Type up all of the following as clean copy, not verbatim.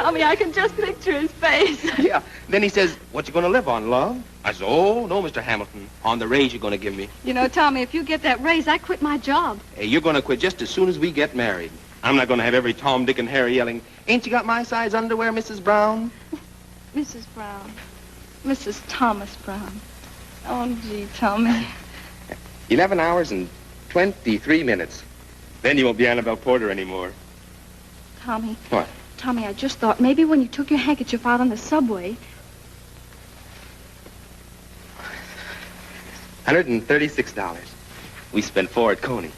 Tommy, I can just picture his face. Yeah. Then he says, what you gonna live on, love? I said, oh, no, Mr. Hamilton. On the raise you're gonna give me. You know, Tommy, if you get that raise, I quit my job. Hey, you're gonna quit just as soon as we get married. I'm not gonna have every Tom, Dick, and Harry yelling, ain't you got my size underwear, Mrs. Brown? Mrs. Brown. Mrs. Thomas Brown. Oh, gee, Tommy. 11 hours and 23 minutes. Then you won't be Annabelle Porter anymore. Tommy. What? Tommy, I just thought maybe when you took your handkerchief out on the subway... $136. We spent $4 at Coney.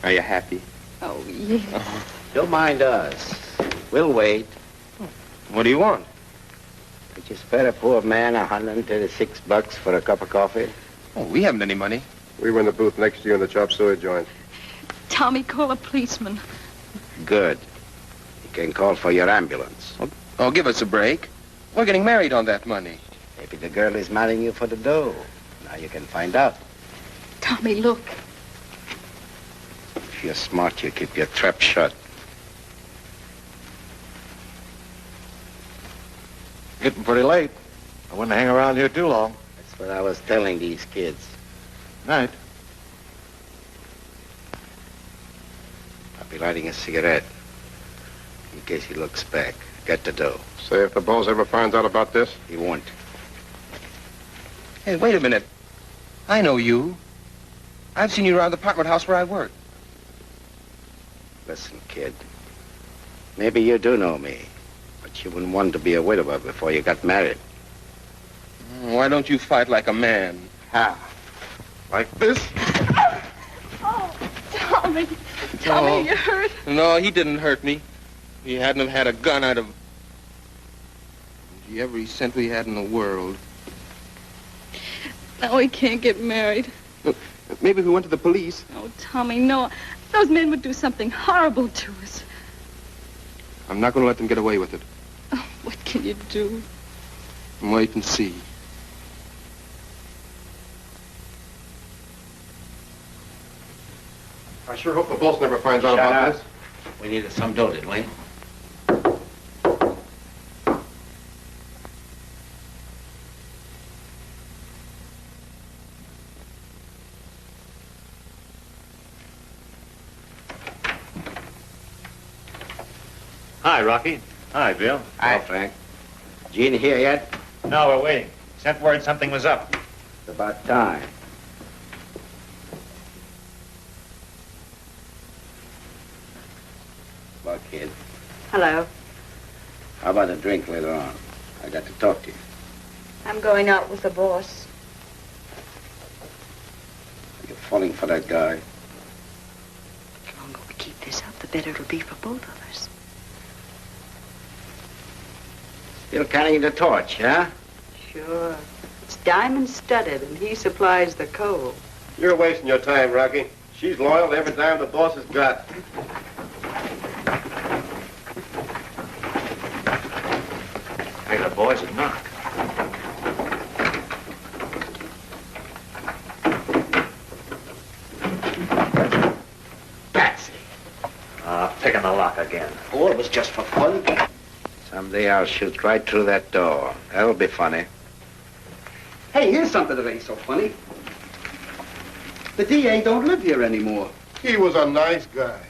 Are you happy? Oh, yes. Don't mind us. We'll wait. What do you want? Could you spare a poor man $136 for a cup of coffee? Oh, we haven't any money. We were in the booth next to you in the chop suey joint. Tommy, call a policeman. Good. You can call for your ambulance. Oh, give us a break. We're getting married on that money. Maybe the girl is marrying you for the dough. Now you can find out. Tommy, look. If you're smart, you keep your trap shut. Getting pretty late. I wouldn't hang around here too long. That's what I was telling these kids. Night. I'll be lighting a cigarette. In case he looks back. Get the dough. Say if the boss ever finds out about this? He won't. Hey, wait a minute. I know you. I've seen you around the apartment house where I work. Listen, kid. Maybe you do know me. But you wouldn't want to be a widower before you got married. Why don't you fight like a man? How? Like this? Oh, Tommy. Tommy, you're hurt. No, he didn't hurt me. If he hadn't have had a gun, I'd have... Gee, every cent we had in the world. Now we can't get married. Look, maybe if we went to the police. Oh, Tommy, no. Those men would do something horrible to us. I'm not going to let them get away with it. Oh, what can you do? Wait and see. I sure hope the boss never finds out about this. We needed some dough, didn't we? Hi, Rocky. Hi, Bill. Hi, Frank. Gene here yet? No, we're waiting. Sent word something was up. It's about time. Well, kid, Hello. how about a drink later on? I got to talk to you. I'm going out with the boss. You're falling for that guy. The longer we keep this up, the better it'll be for both of us. Still carrying the torch, huh? Sure. It's diamond-studded, and he supplies the coal. You're wasting your time, Rocky. She's loyal to every dime the boss has got. Hey, the boys would knock. Patsy. Picking the lock again. Oh, it was just for fun. Someday I'll shoot right through that door. That'll be funny. Hey, here's something that ain't so funny. The DA don't live here anymore. He was a nice guy,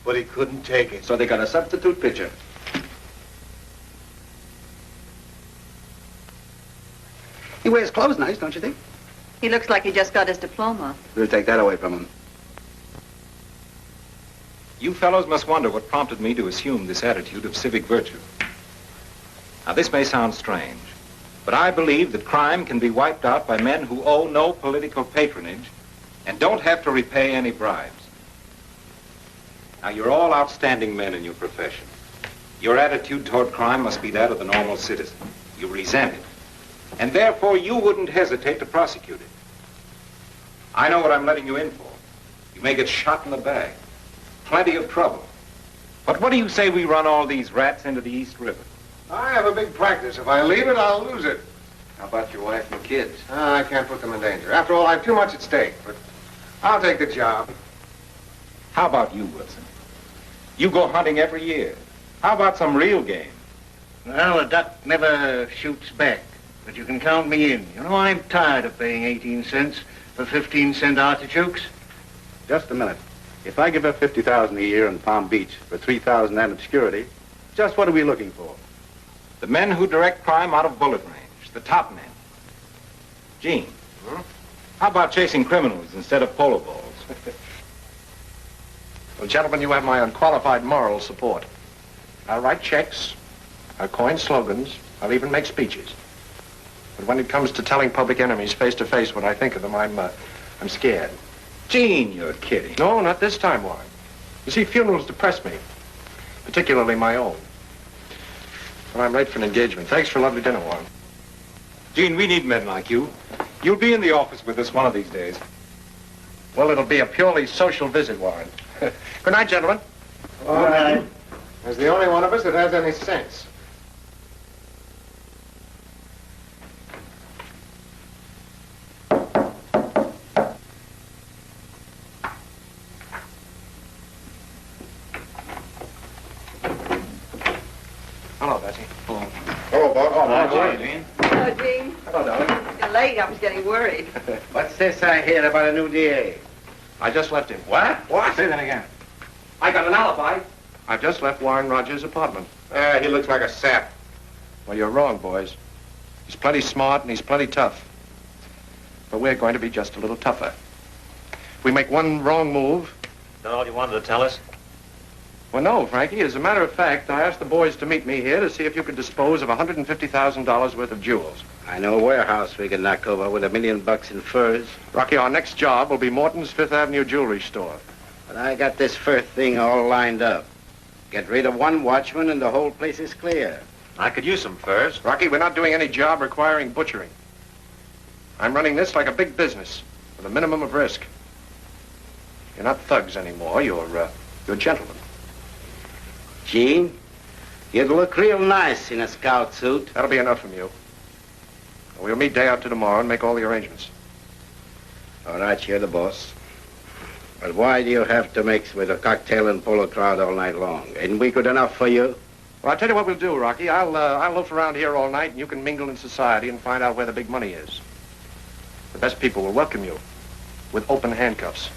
but he couldn't take it. So they got a substitute pitcher. He wears clothes nice, don't you think? He looks like he just got his diploma. We'll take that away from him. You fellows must wonder what prompted me to assume this attitude of civic virtue. Now, this may sound strange, but I believe that crime can be wiped out by men who owe no political patronage and don't have to repay any bribes. Now, you're all outstanding men in your profession. Your attitude toward crime must be that of the normal citizen. You resent it, and therefore you wouldn't hesitate to prosecute it. I know what I'm letting you in for. You may get shot in the back. Plenty of trouble. But what do you say we run all these rats into the East River? I have a big practice. If I leave it, I'll lose it. How about your wife and kids? I can't put them in danger. After all, I have too much at stake, but I'll take the job. How about you, Wilson? You go hunting every year. How about some real game? Well, a duck never shoots back, but you can count me in. You know, I'm tired of paying 18 cents for 15-cent artichokes. Just a minute. If I give her $50,000 a year in Palm Beach for 3,000 and obscurity, just what are we looking for? The men who direct crime out of bullet range, the top men. Gene, how about chasing criminals instead of polo balls? Well, gentlemen, you have my unqualified moral support. I'll write checks, I'll coin slogans, I'll even make speeches. But when it comes to telling public enemies face to face what I think of them, I'm scared. Gene, you're kidding. No, not this time, Warren. You see, funerals depress me, particularly my own. Well, I'm late for an engagement. Thanks for a lovely dinner, Warren. Gene, we need men like you. You'll be in the office with us one of these days. Well, it'll be a purely social visit, Warren. Good night, gentlemen. All right. As the only one of us that has any sense. Hello, Bessie. Hello, Bob. Hello, Hello, Gene. Hello, darling. You're late. I was getting worried. What's this I hear about a new DA? I just left him. What? What? Say that again. I got an alibi. I've just left Warren Rogers' apartment. He looks like a sap. Well, you're wrong, boys. He's plenty smart and he's plenty tough. But we're going to be just a little tougher. If we make one wrong move... Is that all you wanted to tell us? Well, no, Frankie. As a matter of fact, I asked the boys to meet me here to see if you could dispose of $150,000 worth of jewels. I know a warehouse we can knock over with $1 million in furs. Rocky, our next job will be Morton's Fifth Avenue jewelry store. But I got this first thing all lined up. Get rid of one watchman and the whole place is clear. I could use some furs. Rocky, we're not doing any job requiring butchering. I'm running this like a big business with a minimum of risk. You're not thugs anymore. You're gentlemen. Gene, you'd look real nice in a scout suit. That'll be enough from you. We'll meet day after tomorrow and make all the arrangements. All right, you're the boss. But why do you have to mix with a cocktail and polo crowd all night long? Ain't we good enough for you? Well, I'll tell you what we'll do, Rocky. I'll loaf around here all night, and you can mingle in society and find out where the big money is. The best people will welcome you with open handcuffs.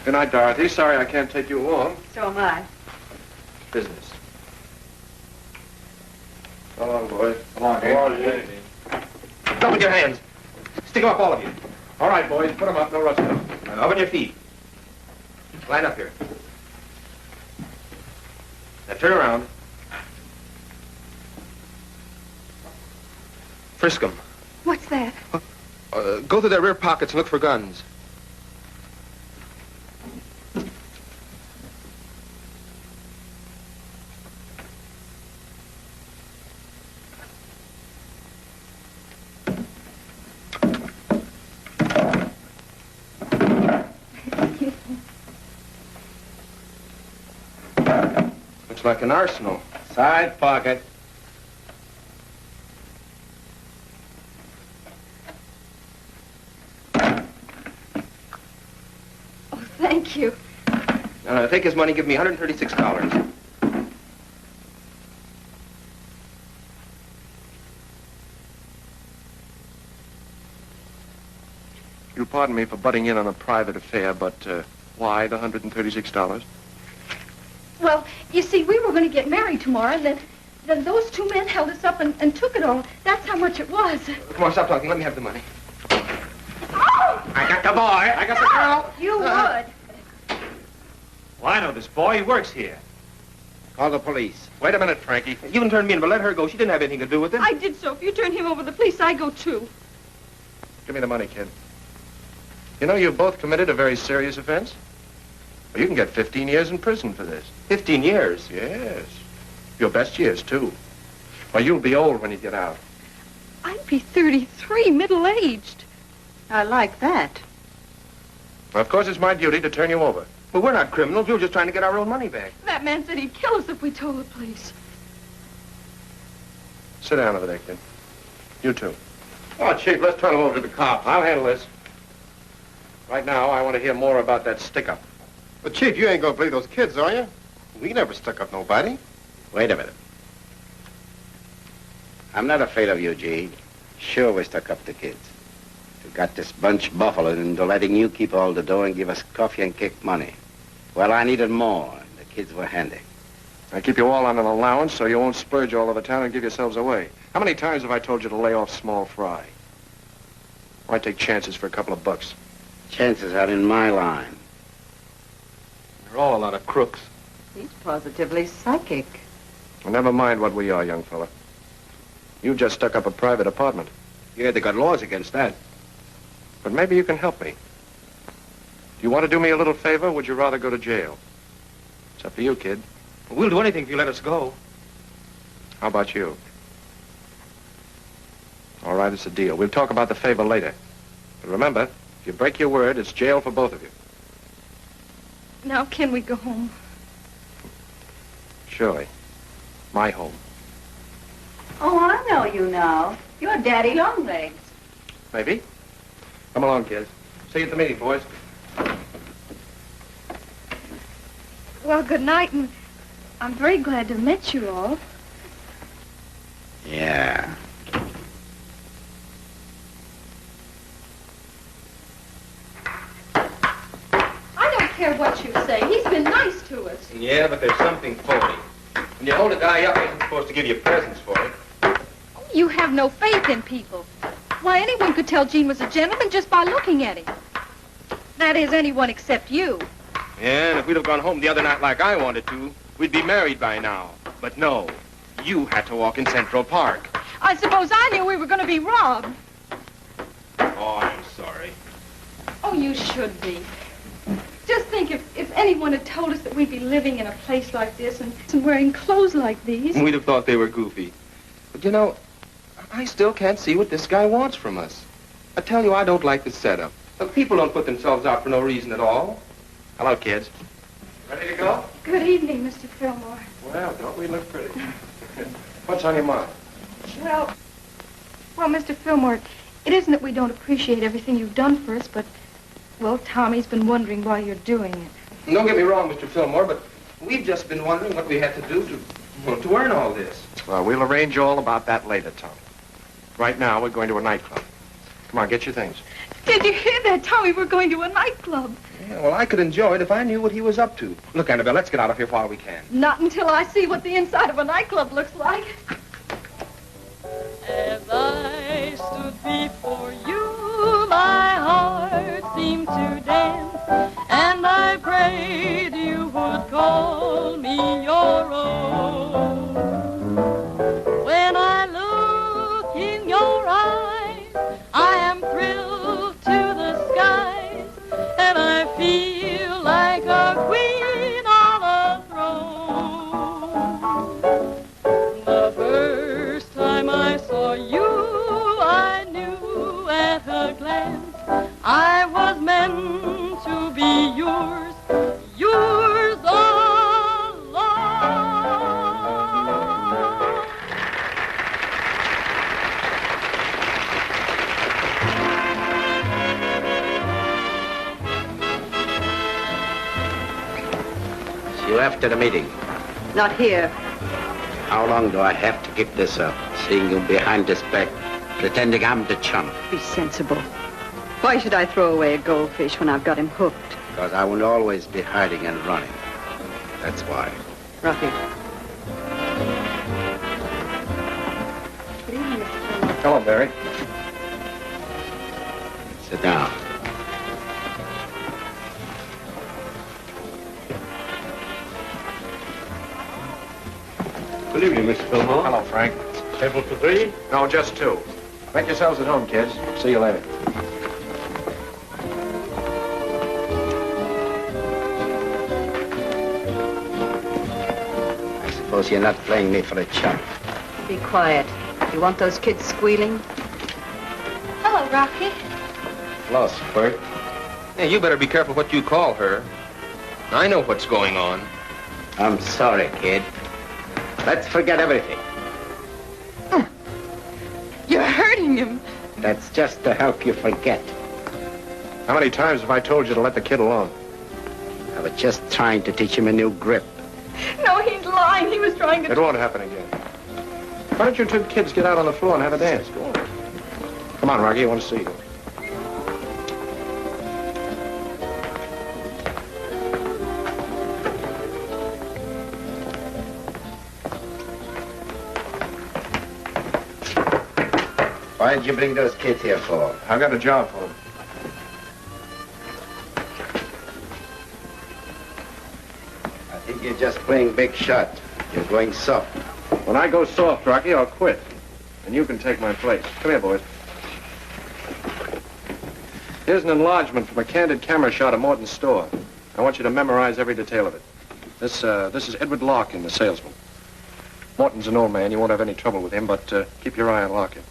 Good night, Dorothy. Sorry I can't take you along. So am I. Business. So long, boys. Come on, Up with your hands. Stick them up, all of you. All right, boys. Put them up. No rush now. Up on your feet. Line up here. Now turn around. Frisk them. What's that? Go through their rear pockets and look for guns. Looks like an arsenal. Side pocket. Oh, thank you. Take his money. Give me $136. You'll pardon me for butting in on a private affair, but why the $136? Well, you see, we were going to get married tomorrow, and then those two men held us up and took it all. That's how much it was. Come on, stop talking. Let me have the money. Oh! I got the boy. I got the girl. You would. Well, I know this boy. He works here. Call the police. Wait a minute, Frankie. You can turn me in, but let her go. She didn't have anything to do with it. I did so. If you turn him over to the police, I go too. Give me the money, kid. You know, you've both committed a very serious offense. Well, you can get 15 years in prison for this. 15 years? Yes. Your best years, too. Well, you'll be old when you get out. I'd be 33, middle-aged. I like that. Well, of course, it's my duty to turn you over. Well, we're not criminals. We were just trying to get our own money back. That man said he'd kill us if we told the police. Sit down over there, kid. You too. Oh, Chief, let's turn him over to the cops. I'll handle this. Right now, I want to hear more about that stick-up. But, Chief, you ain't gonna believe those kids, are you? We never stuck up nobody. Wait a minute. I'm not afraid of you, G. Sure, we stuck up the kids. We got this bunch buffaloed into letting you keep all the dough and give us coffee and cake money. Well, I needed more, and the kids were handy. I keep you all on an allowance so you won't splurge all over town and give yourselves away. How many times have I told you to lay off small fry? Why take chances for a couple of bucks? Chances are in my line. They're all a lot of crooks. He's positively psychic. Well, never mind what we are, young fella. You just stuck up a private apartment. Yeah, they got laws against that. But maybe you can help me. Do you want to do me a little favor, or would you rather go to jail? It's up to you, kid. We'll do anything if you let us go. How about you? All right, it's a deal. We'll talk about the favor later. But remember, if you break your word, it's jail for both of you. Now, can we go home? Shirley, my home. Oh, I know you now. You're Daddy Longlegs. Maybe. Come along, kids. See you at the meeting, boys. Well, good night, and I'm very glad to have met you all. Yeah. I don't care what you say. He's been nice to us. Yeah, but there's something phony. When you hold a guy up, he isn't supposed to give you presents for it. You have no faith in people. Why, anyone could tell Gene was a gentleman just by looking at him. That is, anyone except you. Yeah, and if we'd have gone home the other night like I wanted to, we'd be married by now. But no, you had to walk in Central Park. I suppose I knew we were going to be robbed. Oh, I'm sorry. Oh, you should be. Just think if anyone had told us that we'd be living in a place like this and wearing clothes like these. We'd have thought they were goofy. But you know, I still can't see what this guy wants from us. I tell you, I don't like the setup. Look, people don't put themselves out for no reason at all. Hello, kids. Ready to go? Good evening, Mr. Fillmore. Well, don't we look pretty? What's on your mind? Well, Mr. Fillmore, it isn't that we don't appreciate everything you've done for us, but, well, Tommy's been wondering why you're doing it. Don't get me wrong, Mr. Fillmore, but we've just been wondering what we had to do to earn all this. Well, we'll arrange all about that later, Tom. Right now, we're going to a nightclub. Come on, get your things. Did you hear that, Tommy? We're going to a nightclub. Yeah, well, I could enjoy it if I knew what he was up to. Look, Annabelle, let's get out of here while we can. Not until I see what the inside of a nightclub looks like. As I stood before you, my heart seemed to dance, and I prayed you would call me your own. When I look in your eyes, I am thrilled to the skies, and I feel like a queen on a throne. The first time I saw you, I knew at a glance I was meant to be yours, yours alone. See you after the meeting. Not here. How long do I have to keep this up? Seeing you behind this back, pretending I'm the chump. Be sensible. Why should I throw away a goldfish when I've got him hooked? Because I won't always be hiding and running. That's why. Rocky. Good evening, Mr. Fillmore. Hello, Barry. Sit down. Good evening, Mr. Fillmore. Hello, Frank. Table for three? No, just two. Make yourselves at home, kids. See you later. I suppose you're not playing me for a chump. Be quiet. You want those kids squealing? Hello, Rocky. Hello, Bert. Hey, you better be careful what you call her. I know what's going on. I'm sorry, kid. Let's forget everything. You're hurting him. That's just to help you forget. How many times have I told you to let the kid alone? I was just trying to teach him a new grip. No, he's lying. He was trying to... It won't happen again. Why don't you two kids get out on the floor and have a dance? Go on. Come on, Rocky, I want to see you. Why did you bring those kids here for? I've got a job for them. I think you're just playing big shot. You're going soft. When I go soft, Rocky, I'll quit. And you can take my place. Come here, boys. Here's an enlargement from a candid camera shot of Morton's store. I want you to memorize every detail of it. This is Edward Larkin, the salesman. Morton's an old man. You won't have any trouble with him, but keep your eye on Larkin.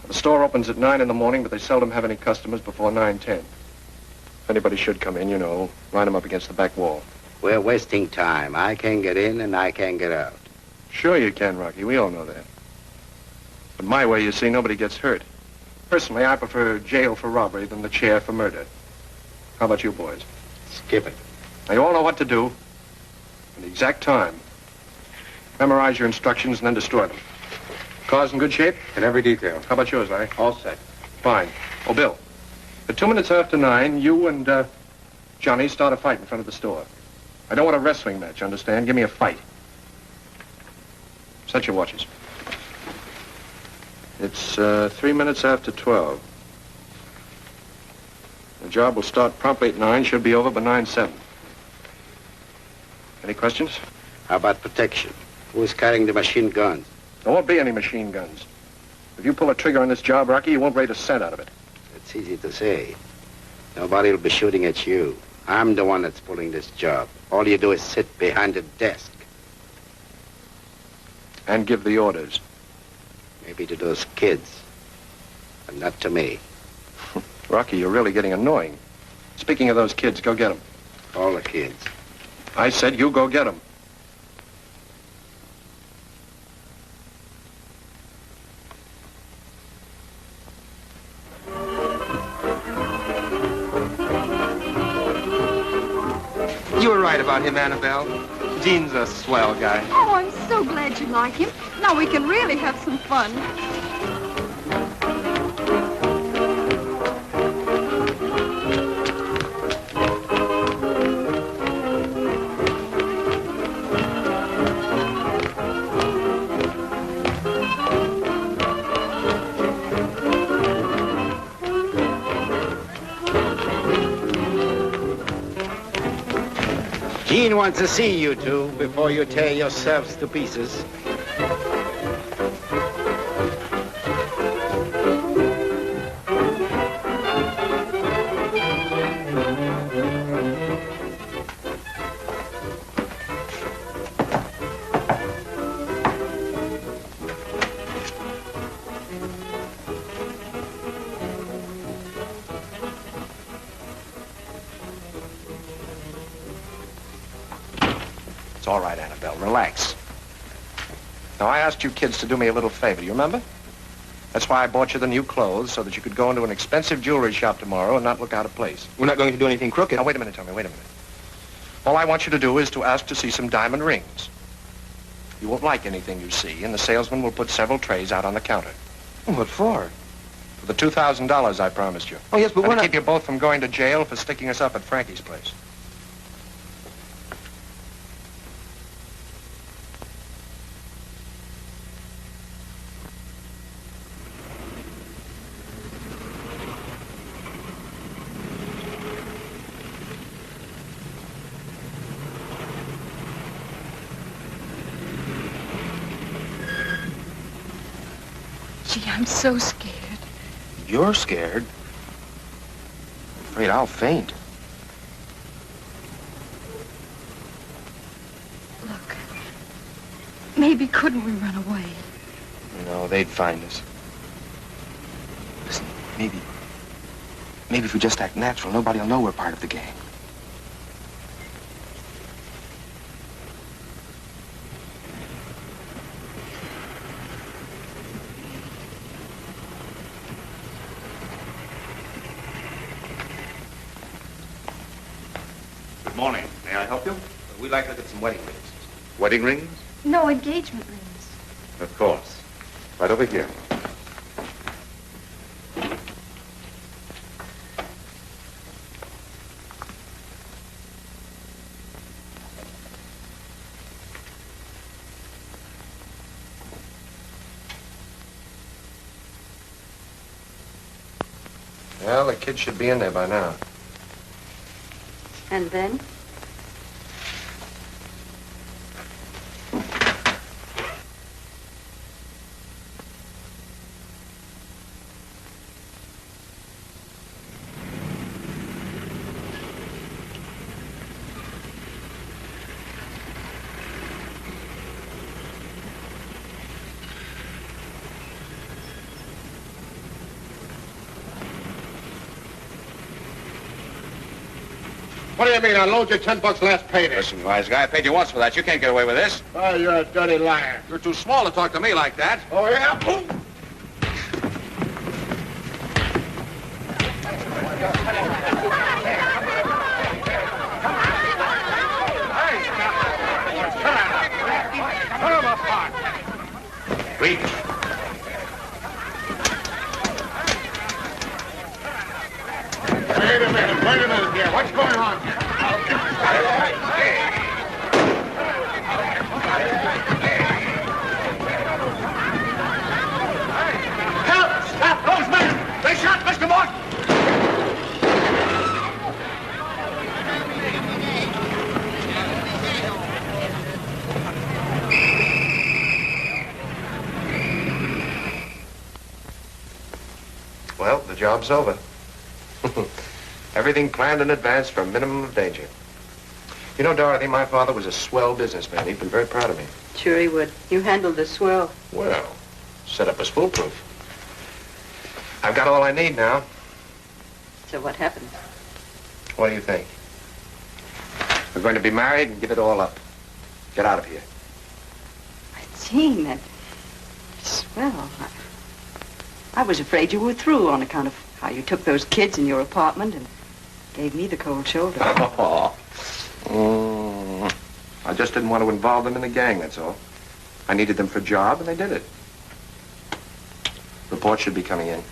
The store opens at 9 in the morning, but they seldom have any customers before 9:10. If anybody should come in, you know, line them up against the back wall. We're wasting time. I can't get in and I can't get out. Sure you can, Rocky. We all know that. But my way, you see, nobody gets hurt. Personally, I prefer jail for robbery than the chair for murder. How about you boys? Skip it. Now, you all know what to do. And the exact time. Memorize your instructions and then destroy them. Car's in good shape? In every detail. How about yours, Larry? All set. Fine. Oh, Bill. At 2 minutes after 9, you and Johnny start a fight in front of the store. I don't want a wrestling match, understand? Give me a fight. Set your watches. It's 3 minutes after 12. The job will start promptly at 9, should be over by 9:07. Any questions? How about protection? Who's carrying the machine guns? There won't be any machine guns. If you pull a trigger on this job, Rocky, you won't raise a cent out of it. It's easy to say. Nobody will be shooting at you. I'm the one that's pulling this job. All you do is sit behind a desk. And give the orders. Maybe to those kids, but not to me. Rocky, you're really getting annoying. Speaking of those kids, go get them. All the kids. I said you go get them. You were right about him, Annabelle. Gene's a swell guy. Oh, I'm so glad you like him. Now we can really have some fun. Gene wants to see you two before you tear yourselves to pieces. It's all right, Annabelle. Relax. Now, I asked you kids to do me a little favor. You remember? That's why I bought you the new clothes, so that you could go into an expensive jewelry shop tomorrow and not look out of place. We're not going to do anything crooked. Now, wait a minute, Tommy. Wait a minute. All I want you to do is to ask to see some diamond rings. You won't like anything you see, and the salesman will put several trays out on the counter. What for? For the $2,000 I promised you. Oh, yes, but and we're to not... keep you both from going to jail for sticking us up at Frankie's place. Gee, I'm so scared. You're scared? I'm afraid I'll faint. Look, maybe couldn't we run away? No, they'd find us. Listen, maybe if we just act natural, nobody will know we're part of the gang. Good morning. May I help you? We'd like to get some wedding rings. Wedding rings? No, engagement rings. Of course. Right over here. Well, the kid should be in there by now. And then? What do you mean? I loaned you $10 last payday. Listen, wise guy, I paid you once for that. You can't get away with this. Oh, you're a dirty liar. You're too small to talk to me like that. Oh, yeah? Ooh. Put him apart. Read. Wait a minute here. What's going on here? Help! Stop those men! They shot Mr. Morton! Well, the job's over. Everything planned in advance for a minimum of danger. You know, Dorothy, my father was a swell businessman. He'd been very proud of me. Sure he would. You handled this swell. Well, setup was foolproof. I've got all I need now. So what happened? What do you think? We're going to be married and give it all up. Get out of here. Gene, that swell. I was afraid you were through on account of how you took those kids in your apartment and gave me the cold shoulder. I just didn't want to involve them in the gang, that's all. I needed them for a job, and they did it. Report should be coming in.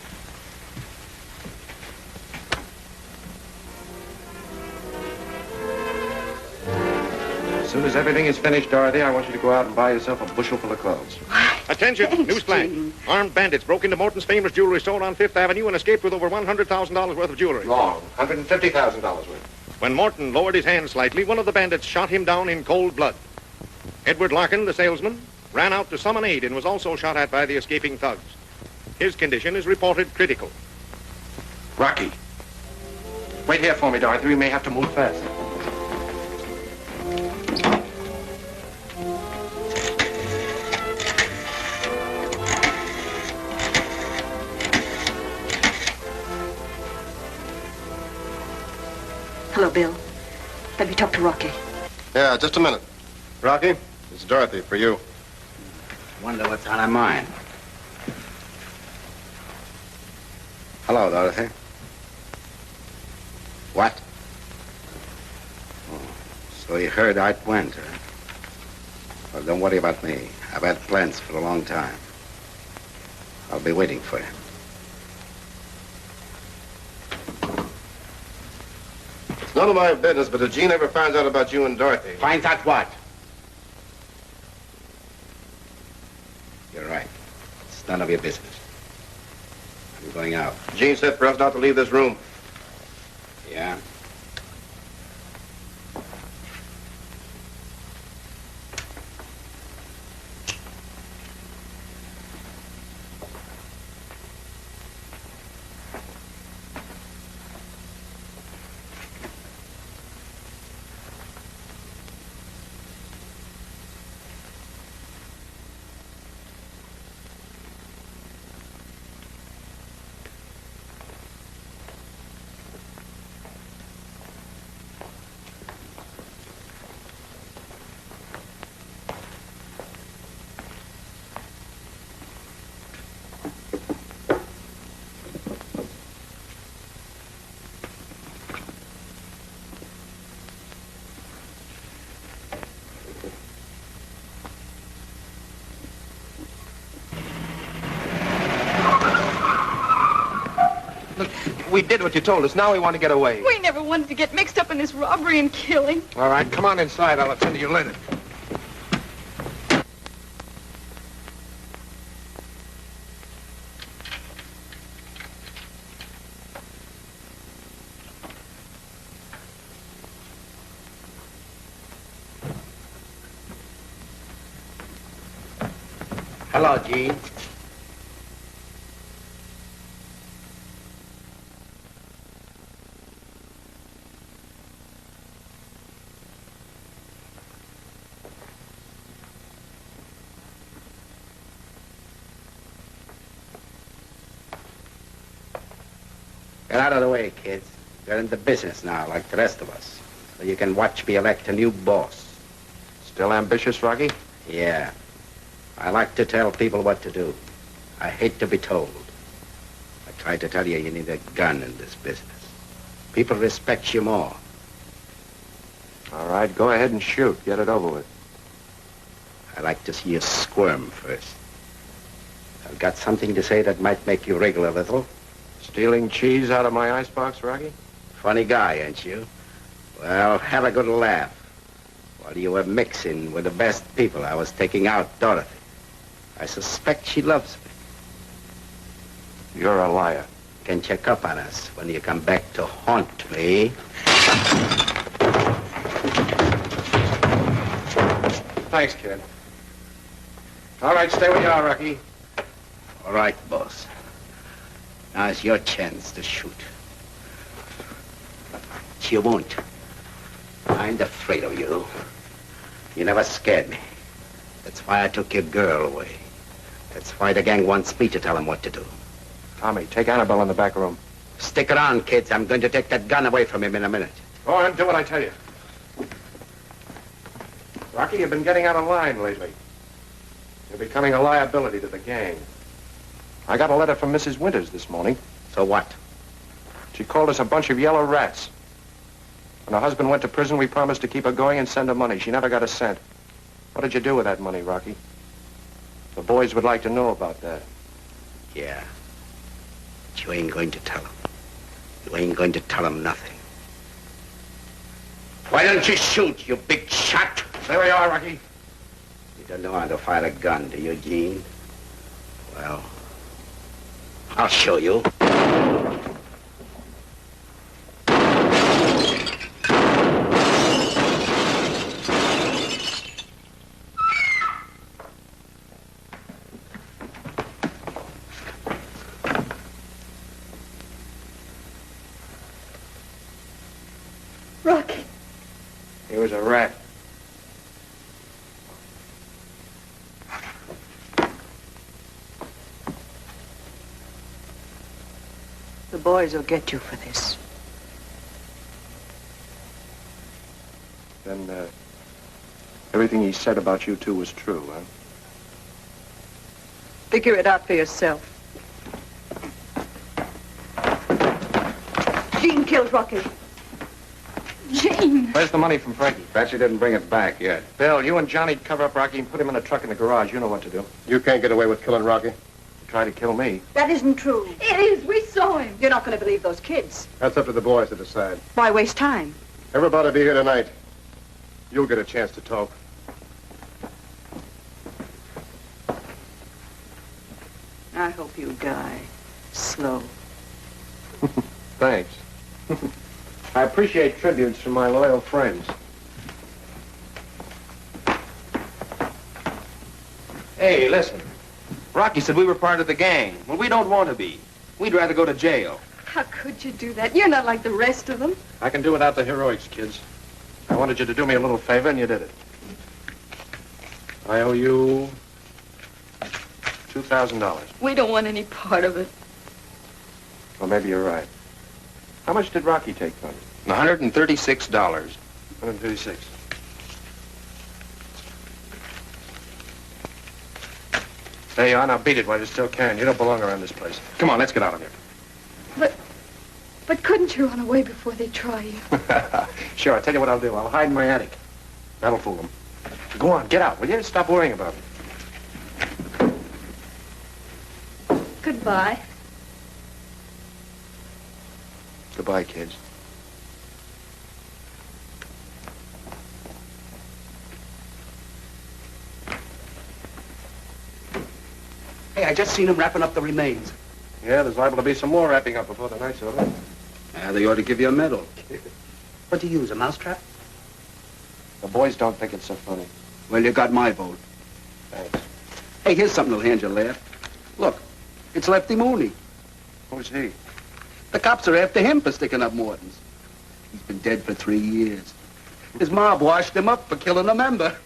As soon as everything is finished, Dorothy, I want you to go out and buy yourself a bushel full of clothes. Attention, Thanks, news flash. Gene. Armed bandits broke into Morton's famous jewelry store on Fifth Avenue and escaped with over $100,000 worth of jewelry. Wrong. $150,000 worth. When Morton lowered his hand slightly, one of the bandits shot him down in cold blood. Edward Larkin, the salesman, ran out to summon aid and was also shot at by the escaping thugs. His condition is reported critical. Rocky. Wait here for me, Dorothy. We may have to move fast. Hello, Bill. Let me talk to Rocky. Yeah, just a minute. Rocky, it's Dorothy for you. Wonder what's on her mind. Hello, Dorothy. What? Oh, so you heard how it went, huh? Well, don't worry about me. I've had plans for a long time. I'll be waiting for you. It's none of my business, but if Gene ever finds out about you and Dorothy... Finds out what? You're right. It's none of your business. I'm going out. Gene said for us not to leave this room. Yeah? We did what you told us. Now we want to get away. We never wanted to get mixed up in this robbery and killing. All right, come on inside. I'll attend to your linen. Hello, Gene. Get out of the way, kids. You're in the business now, like the rest of us. So you can watch me elect a new boss. Still ambitious, Rocky? Yeah. I like to tell people what to do. I hate to be told. I tried to tell you you need a gun in this business. People respect you more. All right, go ahead and shoot. Get it over with. I like to see you squirm first. I've got something to say that might make you wriggle a little. Stealing cheese out of my icebox, Rocky? Funny guy, ain't you? Well, have a good laugh. While you were mixing with the best people, I was taking out Dorothy. I suspect she loves me. You're a liar. Can check up on us when you come back to haunt me. Thanks, kid. All right, stay where you are, Rocky. All right, boss. Now's your chance to shoot. But you won't. I ain't afraid of you. You never scared me. That's why I took your girl away. That's why the gang wants me to tell them what to do. Tommy, take Annabelle in the back room. Stick around, kids. I'm going to take that gun away from him in a minute. Go on, do what I tell you. Rocky, you've been getting out of line lately. You're becoming a liability to the gang. I got a letter from Mrs. Winters this morning. So what? She called us a bunch of yellow rats. When her husband went to prison, we promised to keep her going and send her money. She never got a cent. What did you do with that money, Rocky? The boys would like to know about that. Yeah. But you ain't going to tell them. You ain't going to tell them nothing. Why don't you shoot, you big shot? There we are, Rocky. You don't know how to fire a gun, do you, Gene? Well, I'll show you. Rocky. He was a rat. The boys will get you for this. Then, everything he said about you two was true, huh? Figure it out for yourself. Gene killed Rocky. Gene! Where's the money from Frankie? Bet you didn't bring it back yet. Bill, you and Johnny cover up Rocky and put him in a truck in the garage. You know what to do. You can't get away with killing Rocky. Try to kill me. That isn't true. It is. We saw him. You're not going to believe those kids. That's up to the boys to decide. Why waste time? Everybody be here tonight. You'll get a chance to talk. I hope you die slow. Thanks. I appreciate tributes from my loyal friends. Hey, listen. Rocky said we were part of the gang. Well, we don't want to be. We'd rather go to jail. How could you do that? You're not like the rest of them. I can do without the heroics, kids. I wanted you to do me a little favor, and you did it. I owe you $2,000. We don't want any part of it. Well, maybe you're right. How much did Rocky take from you? $136. 136. There you are. Now beat it while you still can. You don't belong around this place. Come on, let's get out of here. But couldn't you run away before they try you? Sure, I'll tell you what I'll do. I'll hide in my attic. That'll fool them. Go on, get out, will you? Stop worrying about me. Goodbye. Goodbye, kids. Hey, I just seen him wrapping up the remains. Yeah, there's liable to be some more wrapping up before the night's over. They ought to give you a medal. What do you use, a mousetrap? The boys don't think it's so funny. Well, you got my vote. Thanks. Hey, here's something that'll hand you a laugh. Look, it's Lefty Mooney. Who's he? The cops are after him for sticking up Morton's. He's been dead for 3 years. His mob washed him up for killing a member.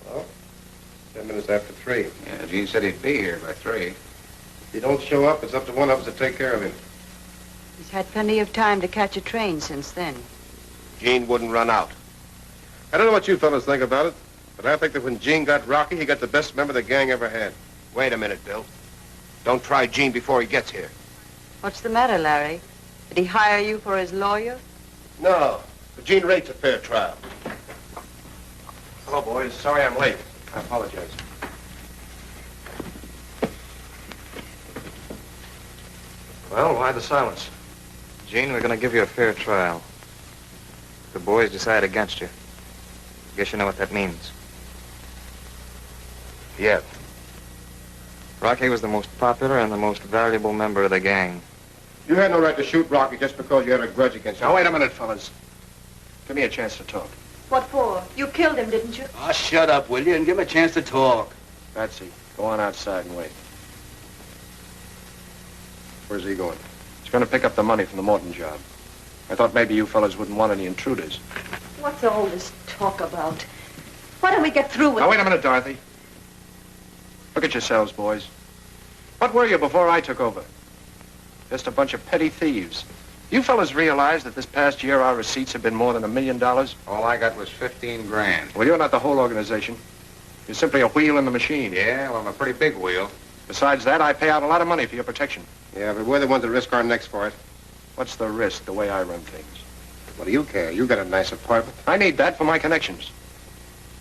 Well, 10 minutes after 3. Yeah, Gene said he'd be here by 3. If he don't show up, it's up to one of us to take care of him. He's had plenty of time to catch a train since then. Gene wouldn't run out. I don't know what you fellas think about it, but I think that when Gene got Rocky, he got the best member the gang ever had. Wait a minute, Bill. Don't try Gene before he gets here. What's the matter, Larry? Did he hire you for his lawyer? No, but Gene rates a fair trial. Hello, boys. Sorry I'm late. I apologize. Well, why the silence? Gene, we're going to give you a fair trial. The boys decide against you. Guess you know what that means. Yeah. Rocky was the most popular and the most valuable member of the gang. You had no right to shoot Rocky just because you had a grudge against him. Now, wait a minute, fellas. Give me a chance to talk. What for? You killed him, didn't you? Oh, shut up, will you, and give him a chance to talk. Patsy, go on outside and wait. Where's he going? He's going to pick up the money from the Morton job. I thought maybe you fellas wouldn't want any intruders. What's all this talk about? Why don't we get through with Now, it? wait a minute, Dorothy. Look at yourselves, boys. What were you before I took over? Just a bunch of petty thieves. You fellas realize that this past year our receipts have been more than $1 million? All I got was 15 grand. Well, you're not the whole organization. You're simply a wheel in the machine. Yeah, well, I'm a pretty big wheel. Besides that, I pay out a lot of money for your protection. Yeah, but we're the ones that risk our necks for it. What's the risk, the way I run things? What do you care? You got a nice apartment. I need that for my connections.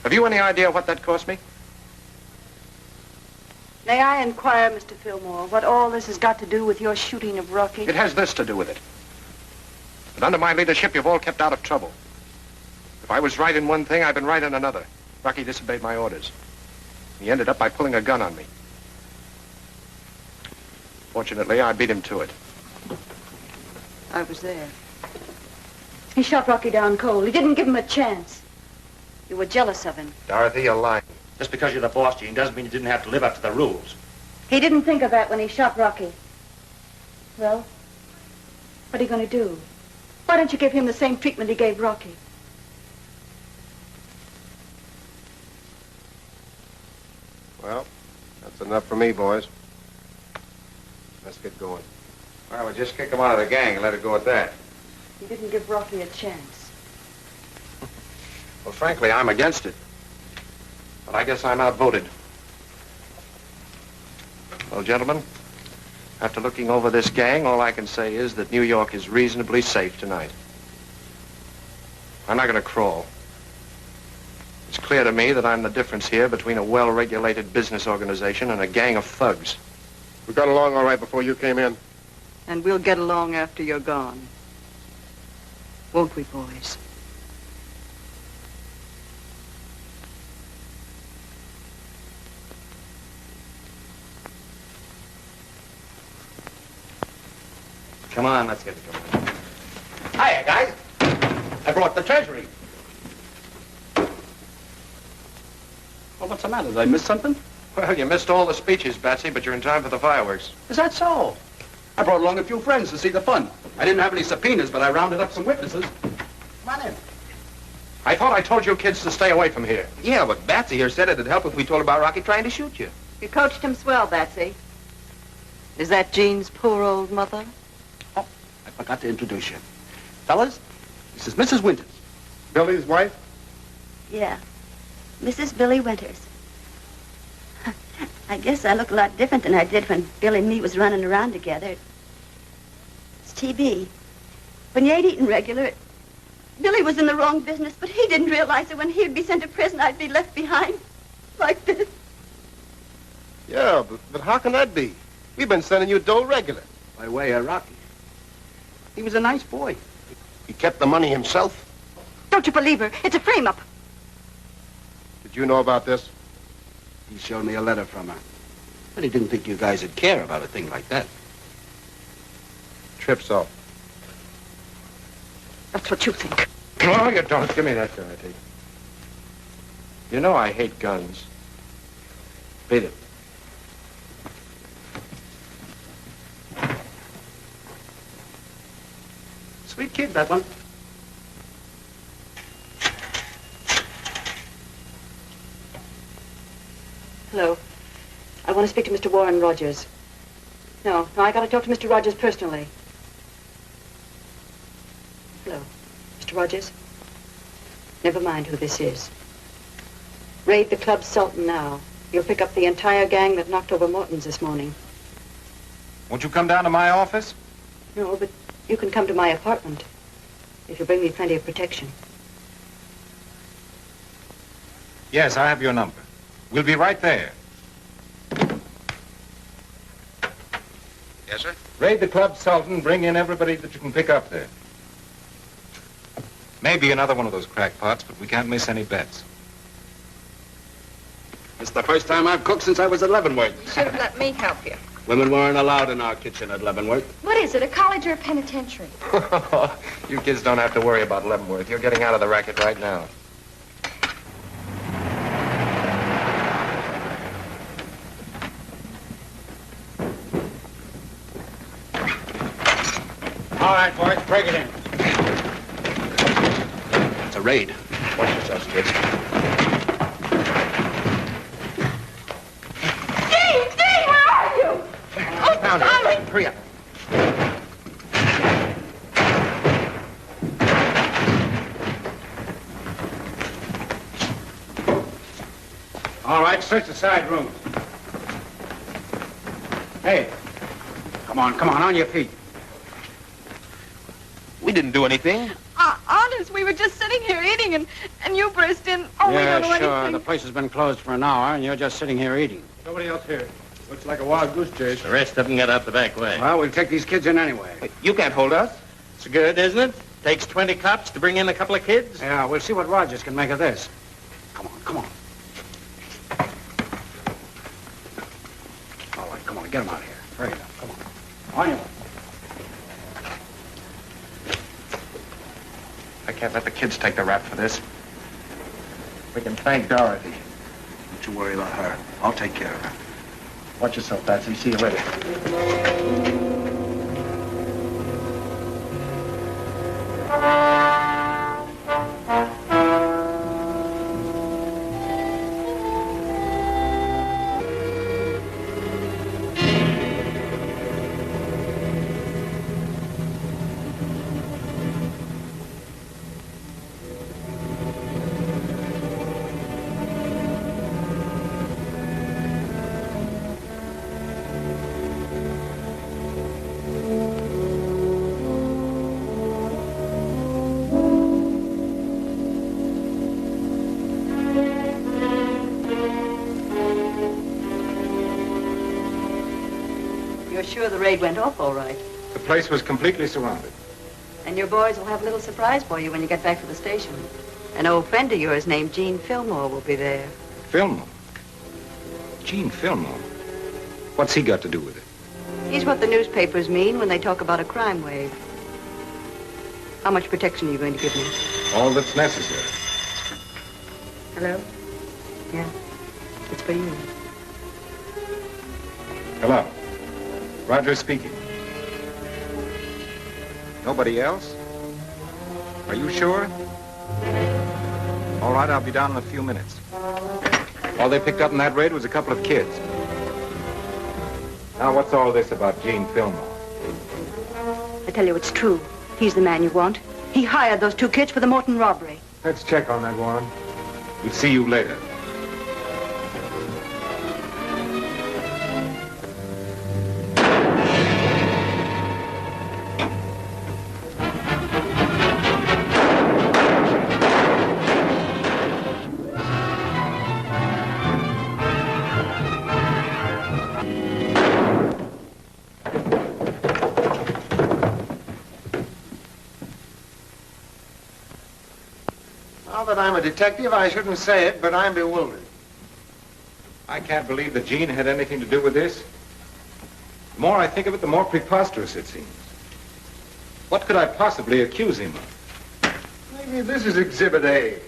Have you any idea what that cost me? May I inquire, Mr. Fillmore, what all this has got to do with your shooting of Rocky? It has this to do with it. That under my leadership, you've all kept out of trouble. If I was right in one thing, I've been right in another. Rocky disobeyed my orders. He ended up by pulling a gun on me. Fortunately, I beat him to it. I was there. He shot Rocky down cold. He didn't give him a chance. You were jealous of him. Dorothy, you're lying. Just because you're the boss, Gene, doesn't mean you didn't have to live up to the rules. He didn't think of that when he shot Rocky. Well, what are you going to do? Why don't you give him the same treatment he gave Rocky? Well, that's enough for me, boys. Let's get going. Well, we'll just kick him out of the gang and let it go at that. You didn't give Rocky a chance. Well, frankly, I'm against it. But I guess I'm outvoted. Well, gentlemen, after looking over this gang, all I can say is that New York is reasonably safe tonight. I'm not going to crawl. It's clear to me that I'm the difference here between a well-regulated business organization and a gang of thugs. We got along all right before you came in. And we'll get along after you're gone. Won't we, boys? Come on, let's get it going. Hiya, guys. I brought the treasury. Well, what's the matter? Did I miss something? Well, you missed all the speeches, Betsy, but you're in time for the fireworks. Is that so? I brought along a few friends to see the fun. I didn't have any subpoenas, but I rounded up some witnesses. Come on in. I thought I told you kids to stay away from here. Yeah, but Batsy here said it'd help if we told about Rocky trying to shoot you. You coached him swell, Batsy. Is that Jean's poor old mother? Oh, I forgot to introduce you. Fellas, this is Mrs. Winters. Billy's wife? Yeah, Mrs. Billy Winters. I guess I look a lot different than I did when Billy and me was running around together. It's TB. When you ain't eating regular, Billy was in the wrong business, but he didn't realize that when he'd be sent to prison, I'd be left behind. Like this. Yeah, but how can that be? We've been sending you dough regular. By way of Rocky. He was a nice boy. He kept the money himself. Don't you believe her? It's a frame-up. Did you know about this? He showed me a letter from her. But he didn't think you guys would care about a thing like that. Trip's off. That's what you think. No, you don't. Give me that gun, I take. You know I hate guns. Beat it. Sweet kid, that one. Hello. I want to speak to Mr. Warren Rogers. No, I got to talk to Mr. Rogers personally. Hello. Mr. Rogers? Never mind who this is. Raid the Club Sultan now. You'll pick up the entire gang that knocked over Morton's this morning. Won't you come down to my office? No, but you can come to my apartment. If you bring me plenty of protection. Yes, I have your number. We'll be right there. Yes, sir? Raid the Club Sultan, bring in everybody that you can pick up there. Maybe another one of those crackpots, but we can't miss any bets. It's the first time I've cooked since I was at Leavenworth. You should have let me help you. Women weren't allowed in our kitchen at Leavenworth. What is it, a college or a penitentiary? You kids don't have to worry about Leavenworth. You're getting out of the racket right now. All right, boys, break it in. It's a raid. Watch yourselves, kids. Dean, where are you? Oh, Found it. Hurry up. All right, search the side rooms. Hey, come on your feet. We didn't do anything. Honest, we were just sitting here eating, and you burst in. Oh, we don't know anything. The place has been closed for an hour, and you're just sitting here eating. Nobody else here. Looks like a wild goose chase. The rest of them got out the back way. Well, we'll take these kids in anyway. You can't hold us. It's good, isn't it? Takes 20 cops to bring in a couple of kids. Yeah, we'll see what Rogers can make of this. Come on. All right, come on, get them out of here. Hurry up, come on. On your way. I can't let the kids take the rap for this. We can thank Dorothy. Don't you worry about her. I'll take care of her. Watch yourself, Patsy. See you later. You're sure the raid went off all right? The place was completely surrounded. And your boys will have a little surprise for you when you get back to the station. An old friend of yours named Gene Fillmore will be there. Fillmore? Gene Fillmore? What's he got to do with it? He's what the newspapers mean when they talk about a crime wave. How much protection are you going to give me? All that's necessary. Hello? Yeah, it's for you. Hello. Roger speaking. Nobody else? Are you sure? All right, I'll be down in a few minutes. All they picked up in that raid was a couple of kids. Now, what's all this about Gene Fillmore? I tell you, it's true. He's the man you want. He hired those two kids for the Morton robbery. Let's check on that, Warren. We'll see you later. that I'm a detective, I shouldn't say it, but I'm bewildered. I can't believe that Gene had anything to do with this. The more I think of it, the more preposterous it seems. What could I possibly accuse him of? Maybe this is Exhibit A.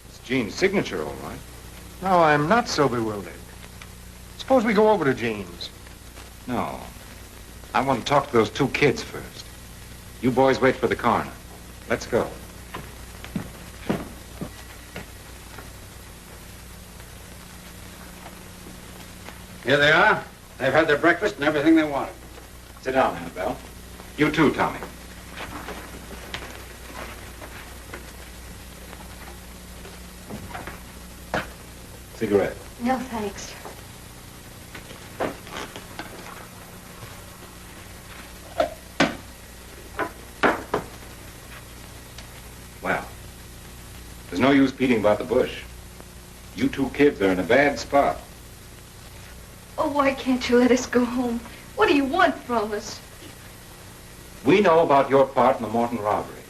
It's Gene's signature, all right. No, I'm not so bewildered. Suppose we go over to Gene's. No. I want to talk to those two kids first. You boys wait for the coroner. Let's go. Here they are. They've had their breakfast and everything they wanted. Sit down, Annabelle. You too, Tommy. Cigarette. No, thanks. Well, there's no use beating about the bush. You two kids are in a bad spot. Oh, why can't you let us go home? What do you want from us? We know about your part in the Morton robbery.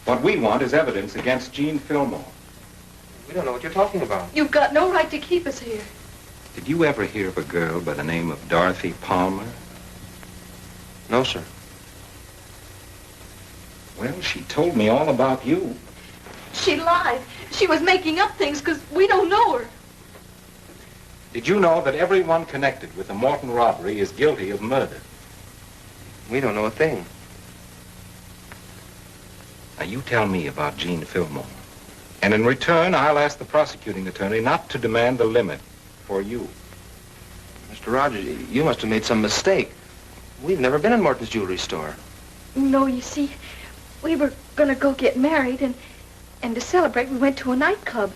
What we want is evidence against Gene Fillmore. We don't know what you're talking about. You've got no right to keep us here. Did you ever hear of a girl by the name of Dorothy Palmer? No, sir. Well, she told me all about you. She lied. She was making up things because we don't know her. Did you know that everyone connected with the Morton robbery is guilty of murder? We don't know a thing. Now, you tell me about Gene Fillmore. And in return, I'll ask the prosecuting attorney not to demand the limit for you. Mr. Rogers, you must have made some mistake. We've never been in Morton's jewelry store. No, you see, we were going to go get married, and to celebrate, we went to a nightclub.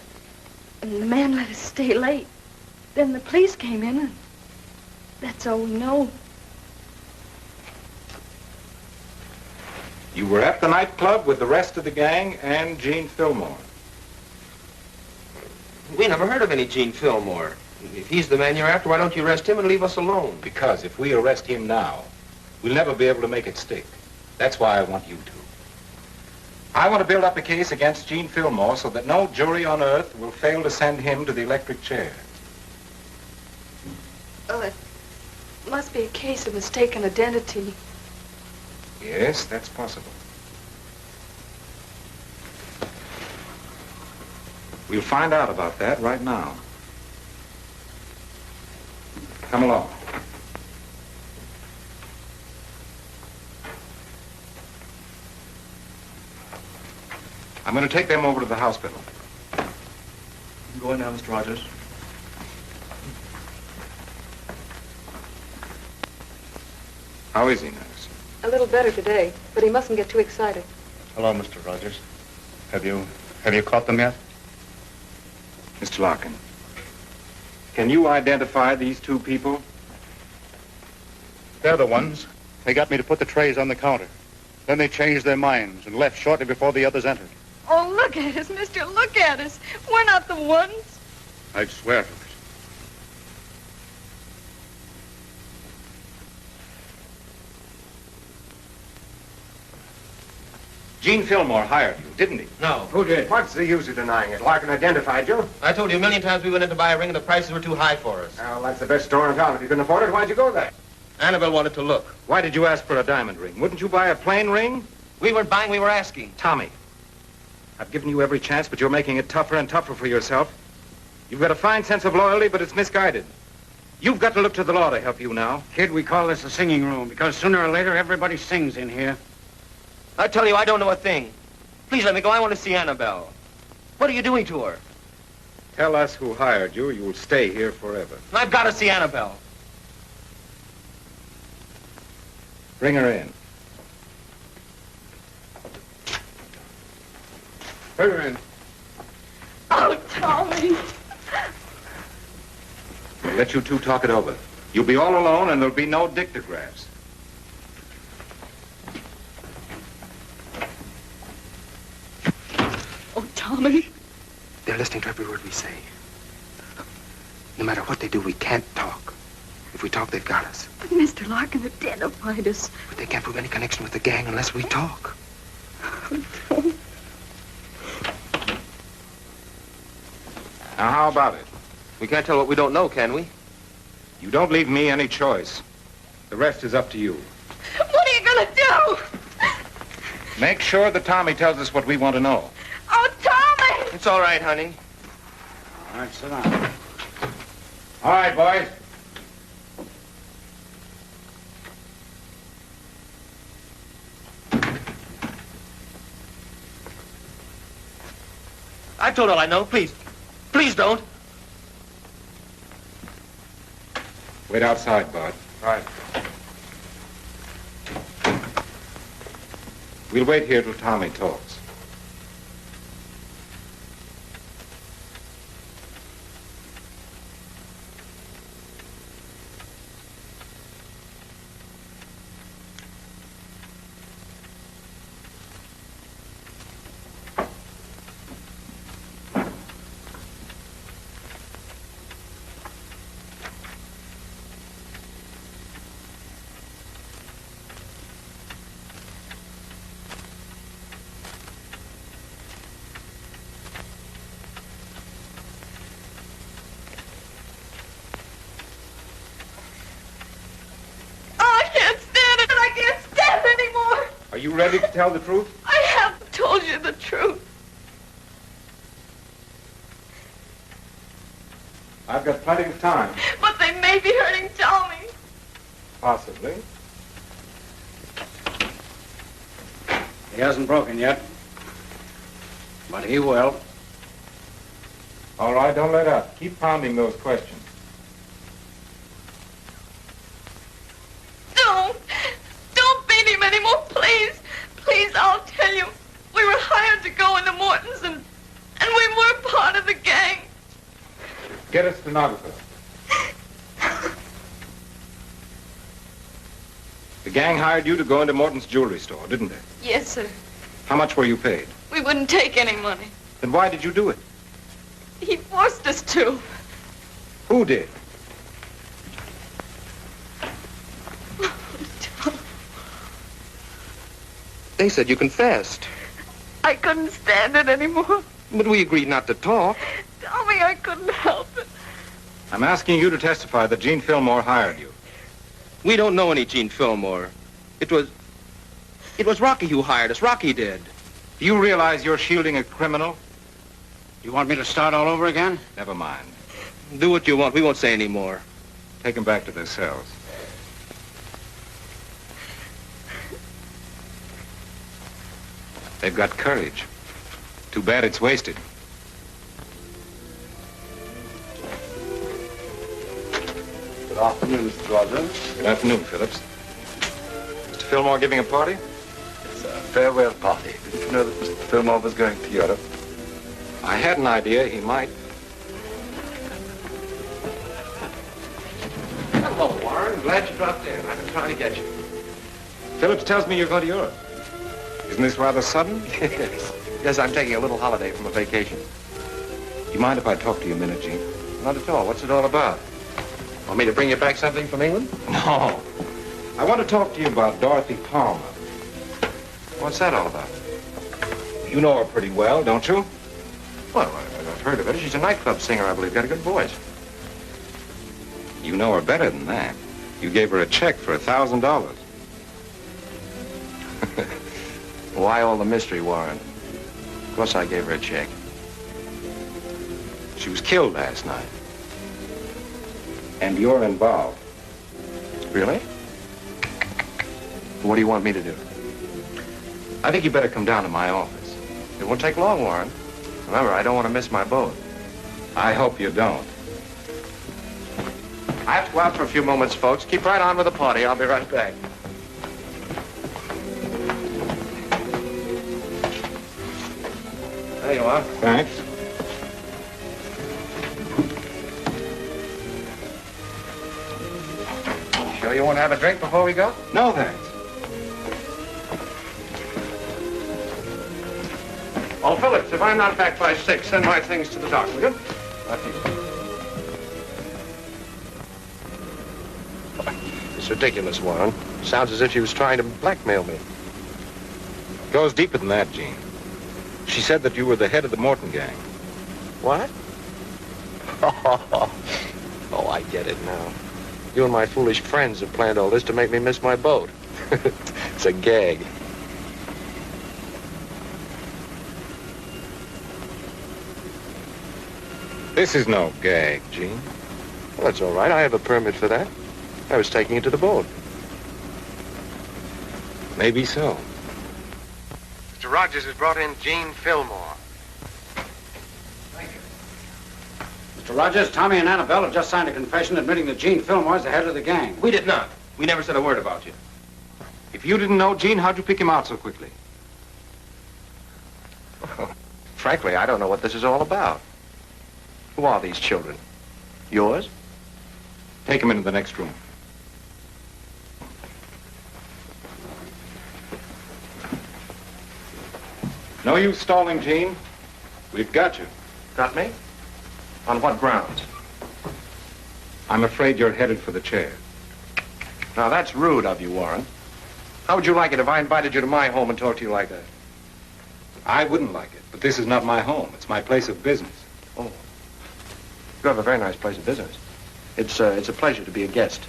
And the man let us stay late. Then the police came in, and that's all we know. You were at the nightclub with the rest of the gang and Gene Fillmore. We never heard of any Gene Fillmore. If he's the man you're after, why don't you arrest him and leave us alone? Because if we arrest him now, we'll never be able to make it stick. That's why I want you to. I want to build up a case against Gene Fillmore so that no jury on earth will fail to send him to the electric chair. Well, it must be a case of mistaken identity. Yes, that's possible. We'll find out about that right now. Come along. I'm going to take them over to the hospital. Go in now, Mr. Rogers. How is he, nurse? A little better today, but he mustn't get too excited. Hello, Mr. Rogers. Have you caught them yet? Mr. Larkin, can you identify these two people? They're the ones. They got me to put the trays on the counter. Then they changed their minds and left shortly before the others entered. Oh, look at us, mister. Look at us. We're not the ones. I'd swear to it. Gene Fillmore hired you, didn't he? No. Who did? What's the use of denying it? Larkin identified you. I told you a million times we went in to buy a ring and the prices were too high for us. Well, that's the best store in town. If you couldn't afford it, why'd you go there? Annabelle wanted to look. Why did you ask for a diamond ring? Wouldn't you buy a plain ring? We weren't buying, we were asking. Tommy, I've given you every chance, but you're making it tougher and tougher for yourself. You've got a fine sense of loyalty, but it's misguided. You've got to look to the law to help you now. Kid, we call this a singing room because sooner or later everybody sings in here. I tell you, I don't know a thing. Please let me go. I want to see Annabelle. What are you doing to her? Tell us who hired you, or you'll stay here forever. I've got to see Annabelle. Bring her in. Bring her in. Oh, Tommy. We'll let you two talk it over. You'll be all alone, and there'll be no dictographs. Oh, Tommy. They're listening to every word we say. No matter what they do, we can't talk. If we talk, they've got us. But Mr. Larkin, they're dead to find us. But they can't prove any connection with the gang unless we talk. Now, how about it? We can't tell what we don't know, can we? You don't leave me any choice. The rest is up to you. What are you gonna do? Make sure that Tommy tells us what we want to know. Oh, Tommy! It's all right, honey. All right, sit down. All right, boys. I've told all I know. Please. Please don't. Wait outside, Bart. All right. We'll wait here till Tommy talks. Are you ready to tell the truth? I have told you the truth. I've got plenty of time. But they may be hurting Tommy. Possibly. He hasn't broken yet. But he will. All right, don't let up. Keep pounding those questions. Don't beat him anymore, please. Please, I'll tell you. We were hired to go into Morton's and we were part of the gang. Get a stenographer. The gang hired you to go into Morton's jewelry store, didn't they? Yes, sir. How much were you paid? We wouldn't take any money. Then why did you do it? He forced us to. Who did? They said you confessed. I couldn't stand it anymore. But we agreed not to talk. Tommy, I couldn't help it. I'm asking you to testify that Gene Fillmore hired you. We don't know any Gene Fillmore. It was Rocky who hired us. Rocky did. Do you realize you're shielding a criminal? You want me to start all over again? Never mind. Do what you want. We won't say any more. Take them back to their cells. They've got courage. Too bad it's wasted. Good afternoon, Mr. Rogers. Good afternoon, Phillips. Mr. Fillmore giving a party? It's a farewell party. Didn't you know that Mr. Fillmore was going to Europe? I had an idea he might. Hello, Warren. Glad you dropped in. I've been trying to get you. Phillips tells me you're going to Europe. Isn't this rather sudden? Yes, I'm taking a little holiday from a vacation. Do you mind if I talk to you a minute, Gene? Not at all. What's it all about? Want me to bring you back something from England? No. I want to talk to you about Dorothy Palmer. What's that all about? You know her pretty well, don't you? Well, I've heard of her. She's a nightclub singer, I believe. Got a good voice. You know her better than that. You gave her a check for $1,000. Why all the mystery, Warren? Of course I gave her a check. She was killed last night. And you're involved. Really? What do you want me to do? I think you better come down to my office. It won't take long, Warren. Remember, I don't want to miss my boat. I hope you don't. I have to go out for a few moments, folks. Keep right on with the party. I'll be right back. There you are. Thanks. Sure you want to have a drink before we go? No, thanks. Oh, Phillips, if I'm not back by 6, send my things to the dock, will you? After you. It's ridiculous, Warren. Sounds as if she was trying to blackmail me. It goes deeper than that, Gene. She said that you were the head of the Morton gang. What? Oh, I get it now. You and my foolish friends have planned all this to make me miss my boat. It's a gag. This is no gag, Gene. Well, that's all right. I have a permit for that. I was taking it to the boat. Maybe so. Mr. Rogers has brought in Gene Fillmore. Mr. Rogers, Tommy and Annabelle have just signed a confession admitting that Gene Fillmore is the head of the gang. We did not. We never said a word about you. If you didn't know Gene, how'd you pick him out so quickly? Well, frankly, I don't know what this is all about. Who are these children? Yours? Take him into the next room. No use stalling, Gene. We've got you. Got me? On what grounds? I'm afraid you're headed for the chair. Now, that's rude of you, Warren. How would you like it if I invited you to my home and talked to you like that? I wouldn't like it, but this is not my home. It's my place of business. Oh. You have a very nice place of business. It's a pleasure to be a guest.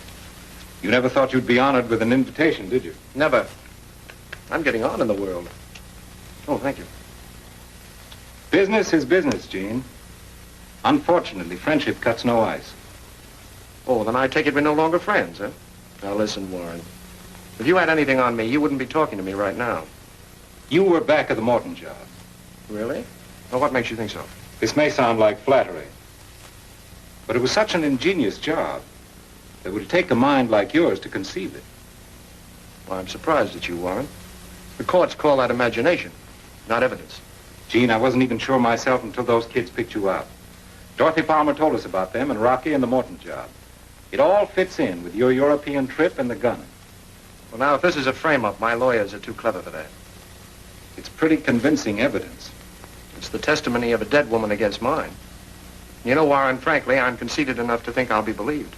You never thought you'd be honored with an invitation, did you? Never. I'm getting on in the world. Oh, thank you. Business is business, Gene. Unfortunately, friendship cuts no ice. Oh, then I take it we're no longer friends, huh? Now, listen, Warren. If you had anything on me, you wouldn't be talking to me right now. You were back at the Morton job. Really? Well, what makes you think so? This may sound like flattery, but it was such an ingenious job that it would take a mind like yours to conceive it. Well, I'm surprised at you, Warren. The courts call that imagination, not evidence. Gene, I wasn't even sure myself until those kids picked you out. Dorothy Palmer told us about them and Rocky and the Morton job. It all fits in with your European trip and the gunning. Well, now, if this is a frame-up, my lawyers are too clever for that. It's pretty convincing evidence. It's the testimony of a dead woman against mine. You know, Warren, frankly, I'm conceited enough to think I'll be believed.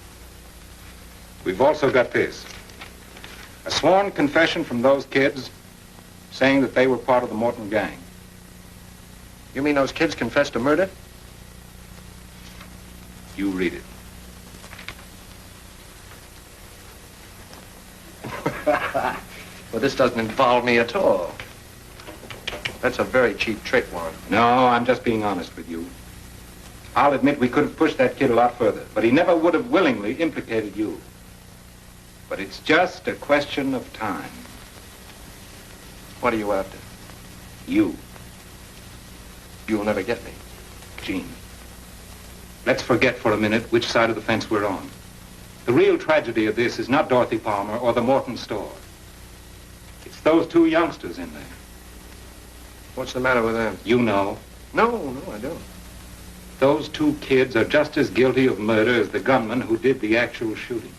We've also got this. A sworn confession from those kids saying that they were part of the Morton gang. You mean those kids confessed to murder? You read it. Well, this doesn't involve me at all. That's a very cheap trick, Warren. No, I'm just being honest with you. I'll admit we could have pushed that kid a lot further, but he never would have willingly implicated you. But it's just a question of time. What are you after? You. You'll never get me. Gene, let's forget for a minute which side of the fence we're on. The real tragedy of this is not Dorothy Palmer or the Morton store. It's those two youngsters in there. What's the matter with them? You know. No, I don't. Those two kids are just as guilty of murder as the gunman who did the actual shooting.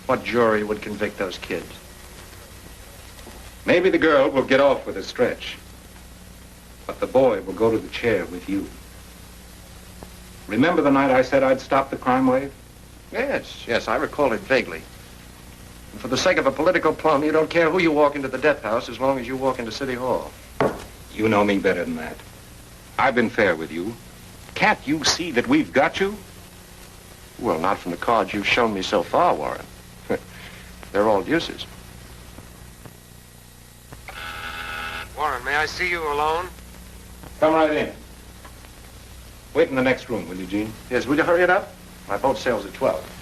What jury would convict those kids? Maybe the girl will get off with a stretch, but the boy will go to the chair with you. Remember the night I said I'd stop the crime wave? Yes, I recall it vaguely. And for the sake of a political plum, you don't care who you walk into the death house as long as you walk into City Hall. You know me better than that. I've been fair with you. Can't you see that we've got you? Well, not from the cards you've shown me so far, Warren. They're all deuces. Warren, may I see you alone? Come right in. Wait in the next room, will you, Gene? Yes, will you hurry it up? My boat sails at 12.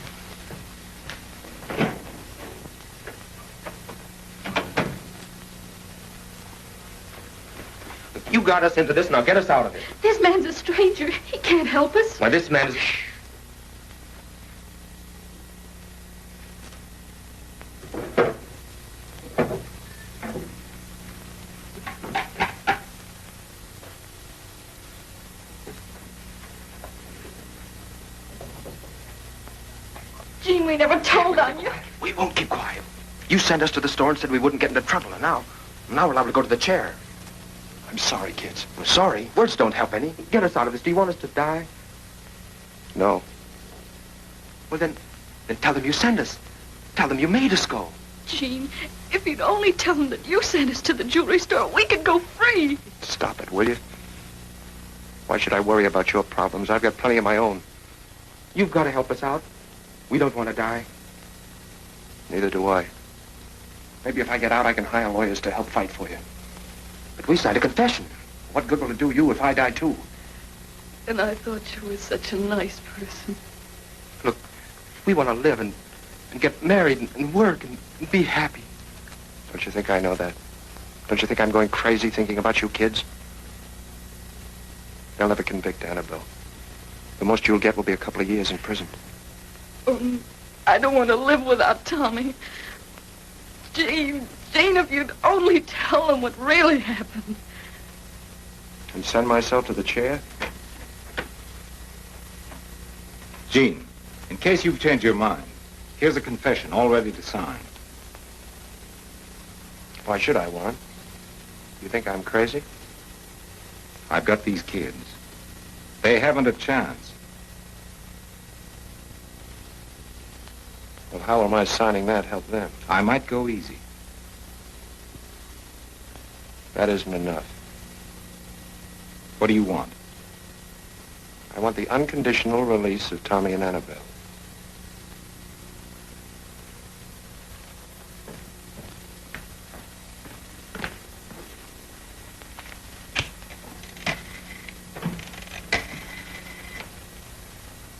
You got us into this, now get us out of it. This man's a stranger. He can't help us. Why, this man is... Gene, we never told on you. We won't keep quiet. You sent us to the store and said we wouldn't get into trouble, and now we're liable to go to the chair. I'm sorry, kids. We're sorry. Words don't help any. Get us out of this. Do you want us to die? No. Well, then, Then tell them you sent us. Tell them you made us go. Gene, if you'd only tell them that you sent us to the jewelry store, we could go free. Stop it, will you? Why should I worry about your problems? I've got plenty of my own. You've got to help us out. We don't want to die. Neither do I. Maybe if I get out, I can hire lawyers to help fight for you. But we signed a confession. What good will it do you if I die, too? And I thought you were such a nice person. Look, we want to live and get married and work and be happy. Don't you think I know that? Don't you think I'm going crazy thinking about you kids? They'll never convict Annabelle. The most you'll get will be a couple of years in prison. I don't want to live without Tommy. Jane, if you'd only tell them what really happened. And send myself to the chair? Gene, in case you've changed your mind, here's a confession all ready to sign. Why should I, Warren? You think I'm crazy? I've got these kids. They haven't a chance. Well, how will my signing that help them? I might go easy. That isn't enough. What do you want? I want the unconditional release of Tommy and Annabelle.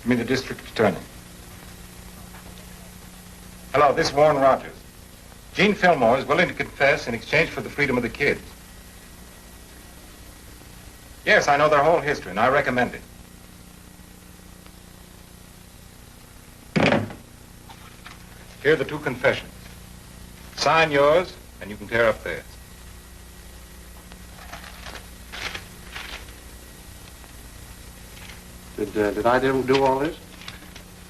Give me the district attorney. Hello, this is Warren Rogers. Gene Fillmore is willing to confess in exchange for the freedom of the kids. Yes, I know their whole history, and I recommend it. Here are the two confessions. Sign yours, and you can tear up theirs. Did I do all this?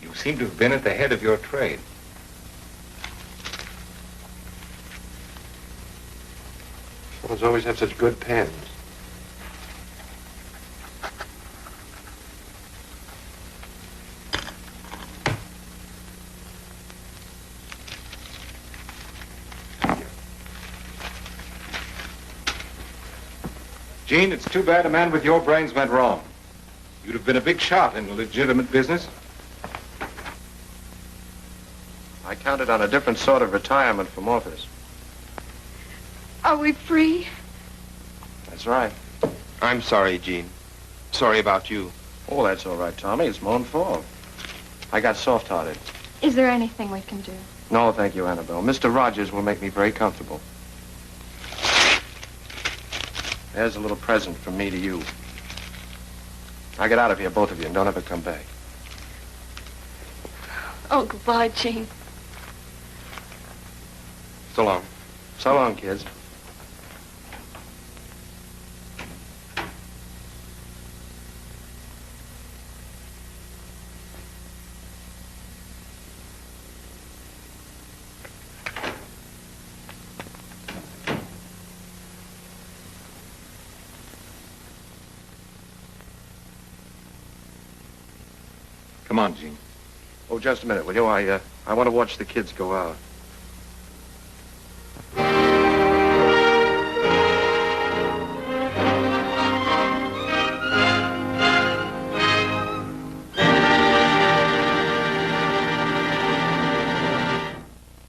You seem to have been at the head of your trade. Fellows always have such good pens. Gene, it's too bad a man with your brains went wrong. You'd have been a big shot in a legitimate business. I counted on a different sort of retirement from office. Are we free? That's right. I'm sorry, Gene. Sorry about you. Oh, that's all right, Tommy. It's my own fault. I got soft-hearted. Is there anything we can do? No, thank you, Annabelle. Mr. Rogers will make me very comfortable. There's a little present from me to you. Now get out of here, both of you, and don't ever come back. Oh, goodbye, Gene. So long. So long, kids. Come on, Gene. Oh, just a minute, will you? I want to watch the kids go out.